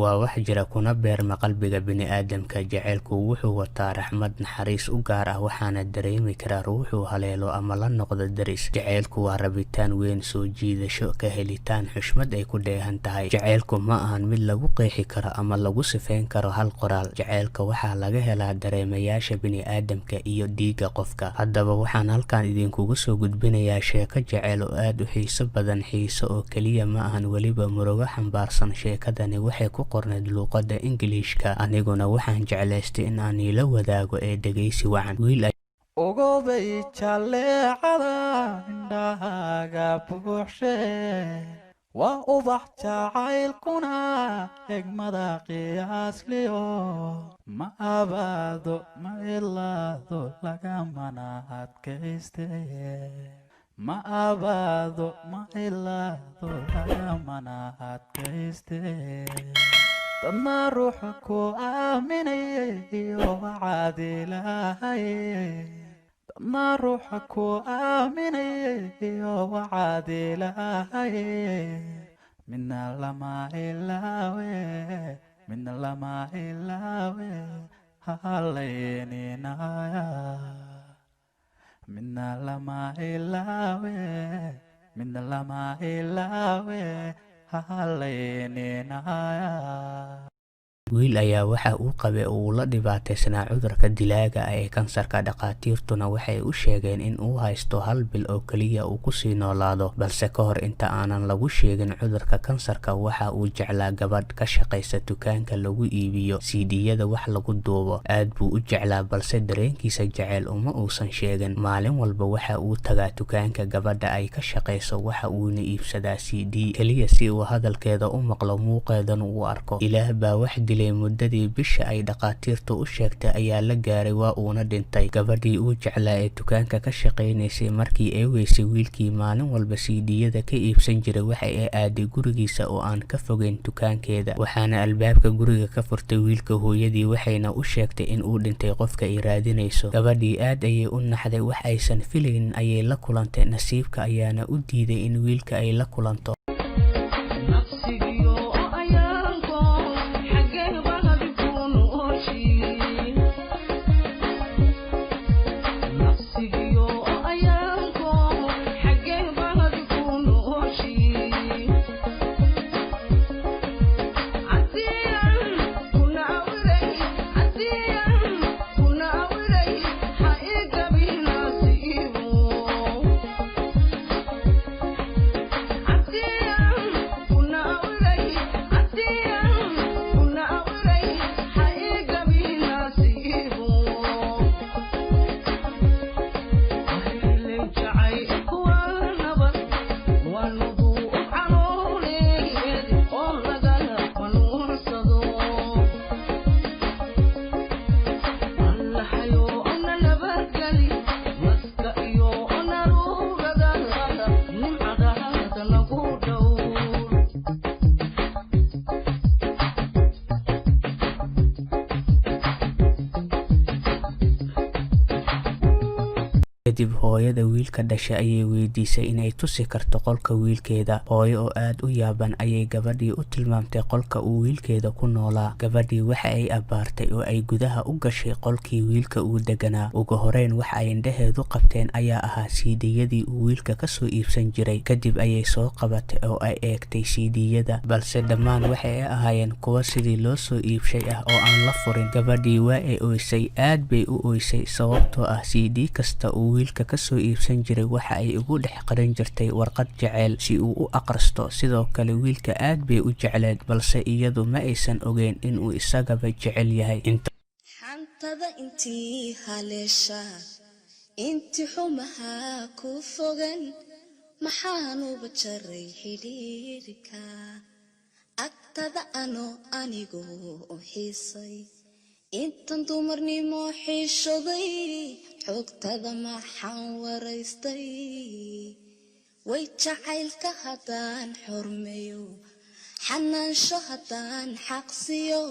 waa wax jira kuna beerma qalbiga bini'aadamka. Jacaylku wuxuu wataa raxmad naxariis u gaar ah, waxaana dareemi karaa ruuxu haleelo ama la noqdo daris. Jacaylku waa rabitaan weyn, soo jiidasho, ka helitaan xushmad ay ku dheehan tahay. Jacaylku ma ahan mid lagu qeexi karo ama lagu sifeyn karo hal qoraal. Jacaylka waxaa laga helaa dareemayaasha bini'aadamka iyo dhiigga qofka. Haddaba waxaan halkan idinkugu soo gudbinayaa sheeko jacayl oo aad u xiiso badan. Xiiso oo keliya ma ahan, weliba murugo xambaarsan. Sheekadani waxay ku qorneyd luuqadda Ingiriiska, aniguna waxaan jeclaystay in aan ila wadaago ee dhegeysi wacan. Wiil ogobay jaleecada indhahaaga buuxshe waa ubax jacaylkuna xigmada qiyaasliyo ma abaado ma ilaado lagamana adkayste ma abaado ma ilaado lagamana adkayste dadna ruuxa ku aaminayay iyo wacaad ilaahay dadna ruuxa ku aaminayay iyo wacaad ilaahay midna lama ilaawe halayninaya midna lama ilaawe halayninaya. wiil ayaa waxa uu qabay oo uu la dhibaataysnaa cudurka dilaaga ah ee kansarka. Dhaqaatiirtuna waxay u sheegeen in uu haysto 1 bil oo kaliya uu ku sii noolaado, balse ka hor inta aanan lagu sheegin cudurka kansarka waxa uu jeclaa gabadh ka shaqaysa dukaanka lagu iibiyo CD-yada wax lagu duubo. Aad buu u jeclaa, balse dareenkiisa jacayl uma uusan sheegin. Maalin walba waxa uu tagaa dukaanka gabadha ay ka shaqayso, waxa uuna iibsadaa CD kaliya si uu hadalkeeda u maqlo, muuqeedana u arko. Ilaah baa wax muddadii bisha ay dhaqaatiirtu u sheegtay ayaa la gaaray, waa uuna dhintay. Gabadhii uu jeclaa ee dukaanka ka shaqaynaysay markii ay weysay wiilkii maalin walba CD-yada ka iibsan jiray, waxa ay aaday gurigiisa oo aan ka fogeyn dukaankeeda. Waxaana albaabka guriga ka furtay wiilka hooyadii, waxayna u sheegtay in uu dhintay qofka ay raadinayso. Gabadhii aad ayay u naxday, wax aysan filaynin ayay la kulantay. Nasiibka ayaana u diiday in wiilka ay la kulanto. kadib hooyada wiilka dhashay ayay weydiisay inay tusi karto qolka wiilkeeda. Hooyo oo aad u yaaban ayay gabadhii u tilmaamtay qolka uu wiilkeeda ku noolaa. Gabadhii waxa ay abaartay oo ay gudaha u gashay qolkii wiilka uu deganaa. Ugu horeyn waxa ay indhaheedu qabteen ayaa ahaa CD-yadii uu wiilka ka soo iibsan jiray. Kadib ayay soo qabatay oo ay eegtay CD-yada, balse dhammaan waxay ahaayeen kuwa sidii loo soo iibshay ah oo aan la furin. Gabadhii waa ay ooysay, aad bay u ooysay sababtoo ah CD kasta uu wiilka ka soo iibsan jiray waxa ay ugu dhex qaran jirtay warqad jacayl si uu u aqristo. Sidoo kale wiilka aad bay u jecleed, balse iyadu ma aysan ogeyn in uu isagaba jecel yahay. xantada intii haleesha intii xumaha ku fogan maxaanuba jaray xidhiidhka agtada anigu u xiisay intan dumarnimo xiishoday xogtada maxaan waraystay way jacaylka haddaan xurmeeyo xanaansho haddaan xaqsiyo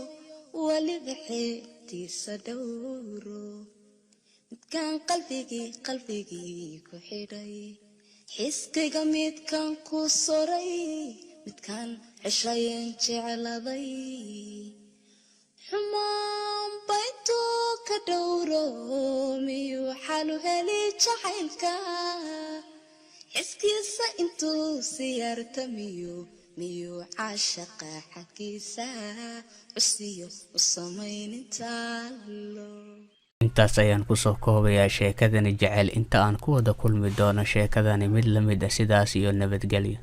weliba xeebtiisa dhowro midkaan qalbigii ku xidhay xiskayga midkaan ku soray midkaan ceshayen jecladay xumaan bayntuu ka dhowro miyuu xalu heli jacaylka xiskiisa intuu siyaarta miyuu caashaqa xaggiisa cusiyo u samaynintaalo intaas ayaan kusoo koobayaa sheekadani jecel inta aan ku wada kulmi doono sheekadani mid la mid ah sidaas iyo nabadgelyo